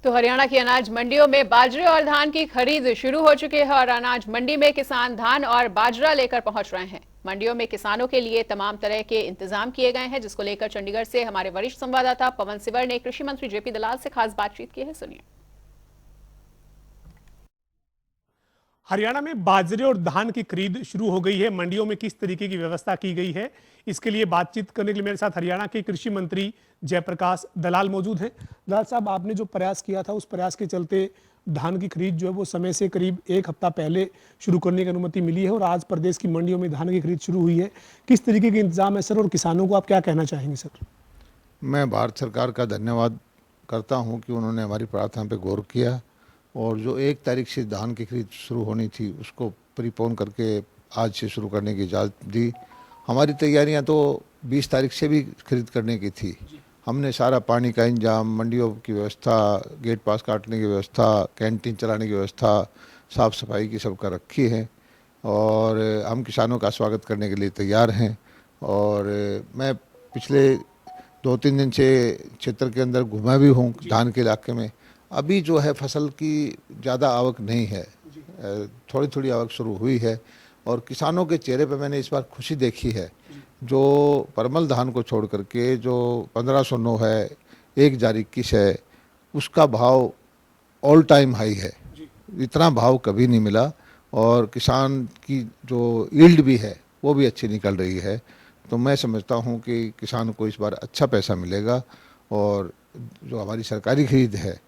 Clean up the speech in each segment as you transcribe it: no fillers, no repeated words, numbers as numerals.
तो हरियाणा की अनाज मंडियों में बाजरे और धान की खरीद शुरू हो चुकी है और अनाज मंडी में किसान धान और बाजरा लेकर पहुंच रहे हैं। मंडियों में किसानों के लिए तमाम तरह के इंतजाम किए गए हैं, जिसको लेकर चंडीगढ़ से हमारे वरिष्ठ संवाददाता पवन सिवर ने कृषि मंत्री जेपी दलाल से खास बातचीत की है। सुनिए। हरियाणा में बाजरे और धान की खरीद शुरू हो गई है। मंडियों में किस तरीके की व्यवस्था की गई है, इसके लिए बातचीत करने के लिए मेरे साथ हरियाणा के कृषि मंत्री जयप्रकाश दलाल मौजूद हैं। दलाल साहब, आपने जो प्रयास किया था उस प्रयास के चलते धान की खरीद जो है वो समय से करीब एक हफ्ता पहले शुरू करने की अनुमति मिली है और आज प्रदेश की मंडियों में धान की खरीद शुरू हुई है। किस तरीके के इंतजाम है सर, और किसानों को आप क्या कहना चाहेंगे सर? मैं भारत सरकार का धन्यवाद करता हूं कि उन्होंने हमारी प्रार्थना पर गौर किया और जो 1 तारीख से धान की खरीद शुरू होनी थी उसको प्रीपोन करके आज से शुरू करने की इजाज़त दी। हमारी तैयारियां तो 20 तारीख से भी खरीद करने की थी। हमने सारा पानी का इंतजाम, मंडियों की व्यवस्था, गेट पास काटने की व्यवस्था, कैंटीन चलाने की व्यवस्था, साफ़ सफाई की सब कर रखी है और हम किसानों का स्वागत करने के लिए तैयार हैं। और मैं पिछले 2-3 दिन से क्षेत्र के अंदर घुमा भी हूँ धान के इलाके में। अभी जो है फसल की ज़्यादा आवक नहीं है, थोड़ी थोड़ी आवक शुरू हुई है और किसानों के चेहरे पे मैंने इस बार खुशी देखी है। जो परमल धान को छोड़ करके जो 1509 है, 1021 है, उसका भाव ऑल टाइम हाई है। इतना भाव कभी नहीं मिला और किसान की जो यील्ड भी है वो भी अच्छी निकल रही है। तो मैं समझता हूँ कि किसान को इस बार अच्छा पैसा मिलेगा और जो हमारी सरकारी खरीद है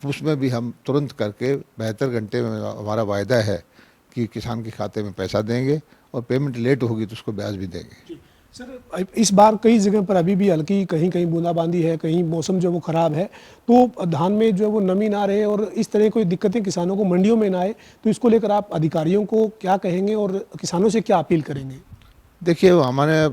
उसमें भी हम तुरंत करके 72 घंटे में हमारा वायदा है कि किसान के खाते में पैसा देंगे और पेमेंट लेट होगी तो उसको ब्याज भी देंगे। सर, इस बार कई जगह पर अभी भी हल्की कहीं कहीं बूंदाबांदी है, कहीं मौसम जो वो खराब है, तो धान में जो है वो नमी ना रहे और इस तरह कोई दिक्कतें किसानों को मंडियों में ना आए, तो इसको लेकर आप अधिकारियों को क्या कहेंगे और किसानों से क्या अपील करेंगे? देखिए, हमारे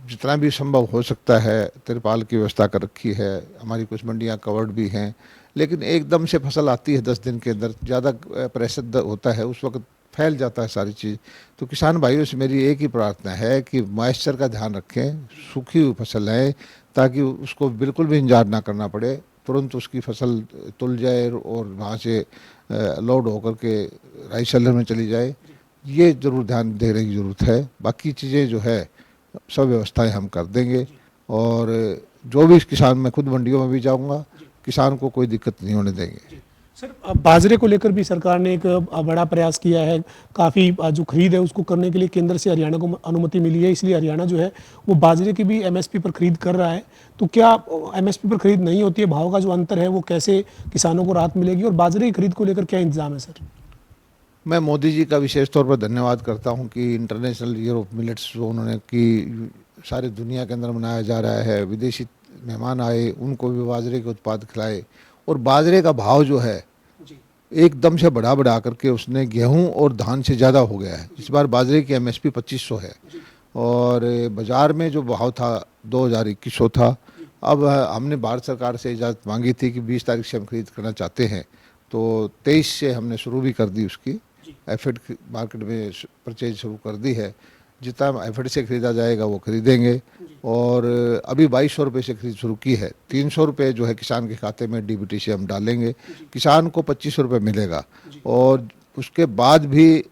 जितना भी संभव हो सकता है तिरपाल की व्यवस्था कर रखी है। हमारी कुछ मंडियां कवर्ड भी हैं, लेकिन एकदम से फसल आती है 10 दिन के अंदर, ज़्यादा प्रेशर होता है, उस वक्त फैल जाता है सारी चीज़। तो किसान भाइयों से मेरी एक ही प्रार्थना है कि मॉइस्चर का ध्यान रखें, सूखी हुई फसल है ताकि उसको बिल्कुल भी इंतजार ना करना पड़े, तुरंत उसकी फसल तुल जाए और वहाँ से लोड होकर के राइस सेलर में चली जाए। ये ज़रूर ध्यान देने की ज़रूरत है। बाकी चीज़ें जो है सब व्यवस्थाएं हम कर देंगे और जो भी किसान, मैं खुद मंडियों में भी जाऊंगा, किसान को कोई दिक्कत नहीं होने देंगे। सर, बाजरे को लेकर भी सरकार ने एक बड़ा प्रयास किया है। काफ़ी जो खरीद है उसको करने के लिए केंद्र से हरियाणा को अनुमति मिली है, इसलिए हरियाणा जो है वो बाजरे की भी एमएसपी पर खरीद कर रहा है। तो क्या एमएसपी पर खरीद नहीं होती है, भाव का जो अंतर है वो कैसे किसानों को राहत मिलेगी और बाजरे की खरीद को लेकर क्या इंतजाम है सर? मैं मोदी जी का विशेष तौर पर धन्यवाद करता हूं कि इंटरनेशनल ईयर ऑफ मिलेट्स जो उन्होंने की सारी दुनिया के अंदर मनाया जा रहा है। विदेशी मेहमान आए, उनको भी बाजरे के उत्पाद खिलाए और बाजरे का भाव जो है एकदम से बढ़ा करके उसने गेहूं और धान से ज़्यादा हो गया है। इस बार बाजरे की एमएसपी 2500 है और बाज़ार में जो भाव था 2021 था। अब हमने भारत सरकार से इजाज़त मांगी थी कि 20 तारीख से हम खरीद करना चाहते हैं, तो 23 से हमने शुरू भी कर दी, उसकी एफएड मार्केट में परचेज शुरू कर दी है। जितना एफएड से खरीदा जाएगा वो खरीदेंगे और अभी 2200 रुपये से खरीद शुरू की है। 300 रुपये जो है किसान के खाते में डीबीटी से हम डालेंगे, किसान को 2500 रुपये मिलेगा और उसके बाद भी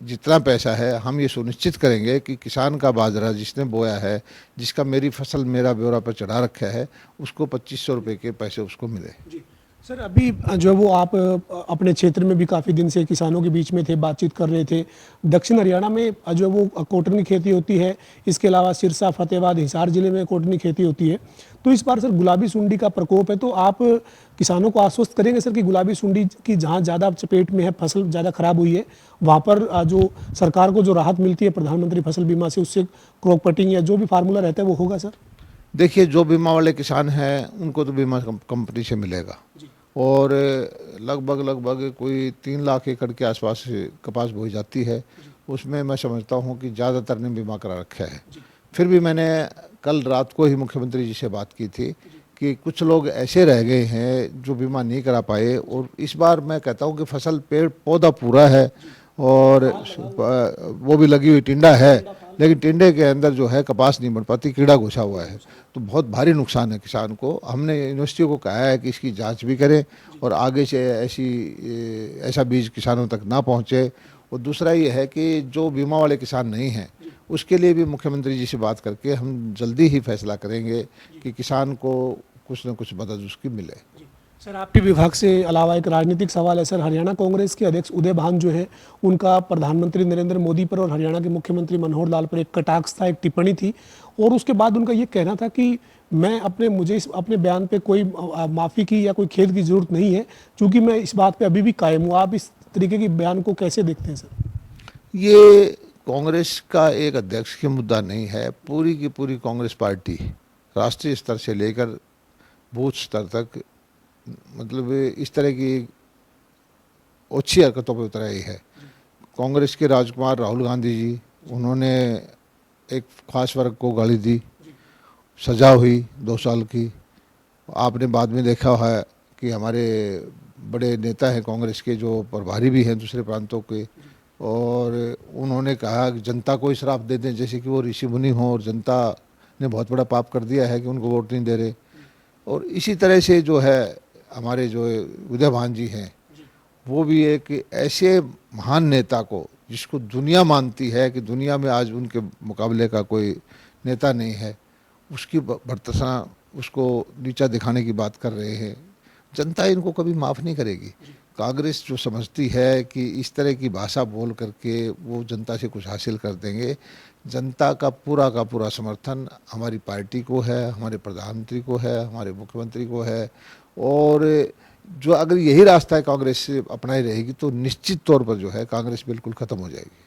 जितना पैसा है हम ये सुनिश्चित करेंगे कि किसान का बाजरा जिसने बोया है, जिसका मेरी फसल मेरा ब्यौरा पर चढ़ा रखा है, उसको 2500 रुपये के पैसे उसको मिले। सर, अभी जो वो आप अपने क्षेत्र में भी काफ़ी दिन से किसानों के बीच में थे, बातचीत कर रहे थे। दक्षिण हरियाणा में जो वो कॉटन की खेती होती है, इसके अलावा सिरसा, फतेहाबाद, हिसार जिले में कॉटन की खेती होती है। तो इस बार सर गुलाबी सुंडी का प्रकोप है, तो आप किसानों को आश्वस्त करेंगे सर कि गुलाबी सुंडी की जहाँ ज़्यादा चपेट में है, फसल ज़्यादा खराब हुई है, वहाँ पर जो सरकार को जो राहत मिलती है प्रधानमंत्री फसल बीमा से, उससे क्रॉप कटिंग या जो भी फार्मूला रहता है वो होगा सर? देखिए, जो बीमा वाले किसान हैं उनको तो बीमा कंपनी से मिलेगा और लगभग कोई 3 लाख एकड़ के आसपास कपास बोई जाती है। उसमें मैं समझता हूं कि ज़्यादातर ने बीमा करा रखा है। फिर भी मैंने कल रात को ही मुख्यमंत्री जी से बात की थी कि कुछ लोग ऐसे रह गए हैं जो बीमा नहीं करा पाए और इस बार मैं कहता हूं कि फसल, पेड़ पौधा पूरा है और वो भी लगी हुई टिंडा है, लेकिन टिंडे के अंदर जो है कपास नहीं बन पाती, कीड़ा घुसा हुआ है, तो बहुत भारी नुकसान है किसान को। हमने यूनिवर्सिटियों को कहा है कि इसकी जांच भी करें और आगे से ऐसा बीज किसानों तक ना पहुंचे। और दूसरा ये है कि जो बीमा वाले किसान नहीं हैं उसके लिए भी मुख्यमंत्री जी से बात करके हम जल्दी ही फैसला करेंगे कि किसान को कुछ न कुछ मदद उसकी मिले। सर, आपके विभाग से अलावा एक राजनीतिक सवाल है सर। हरियाणा कांग्रेस के अध्यक्ष उदय भान जो है, उनका प्रधानमंत्री नरेंद्र मोदी पर और हरियाणा के मुख्यमंत्री मनोहर लाल पर एक कटाक्ष था, एक टिप्पणी थी, और उसके बाद उनका ये कहना था कि मैं अपने बयान पे कोई माफ़ी की या कोई खेद की जरूरत नहीं है, क्योंकि मैं इस बात पे अभी भी कायम हूँ। आप इस तरीके की बयान को कैसे देखते हैं सर? ये कांग्रेस का एक अध्यक्ष की मुद्दा नहीं है, पूरी की पूरी कांग्रेस पार्टी राष्ट्रीय स्तर से लेकर बूथ स्तर तक मतलब इस तरह की अच्छी हरकतों पर उतर आई है। कांग्रेस के राजकुमार राहुल गांधी जी, उन्होंने एक खास वर्ग को गाली दी, सजा हुई 2 साल की। आपने बाद में देखा है कि हमारे बड़े नेता हैं कांग्रेस के, जो प्रभारी भी हैं दूसरे प्रांतों के, और उन्होंने कहा कि जनता को ही श्राप दे दें जैसे कि वो ऋषि मुनि हों, और जनता ने बहुत बड़ा पाप कर दिया है कि उनको वोट नहीं दे रहे। और इसी तरह से जो है हमारे जो उदय भान जी हैं, वो भी एक ऐसे महान नेता को, जिसको दुनिया मानती है कि दुनिया में आज उनके मुकाबले का कोई नेता नहीं है, उसकी भर्त्सना, उसको नीचा दिखाने की बात कर रहे हैं। जनता इनको कभी माफ़ नहीं करेगी। कांग्रेस जो समझती है कि इस तरह की भाषा बोल करके वो जनता से कुछ हासिल कर देंगे, जनता का पूरा समर्थन हमारी पार्टी को है, हमारे प्रधानमंत्री को है, हमारे मुख्यमंत्री को है। और जो अगर यही रास्ता है कांग्रेस से अपनाई रहेगी तो निश्चित तौर पर जो है कांग्रेस बिल्कुल ख़त्म हो जाएगी।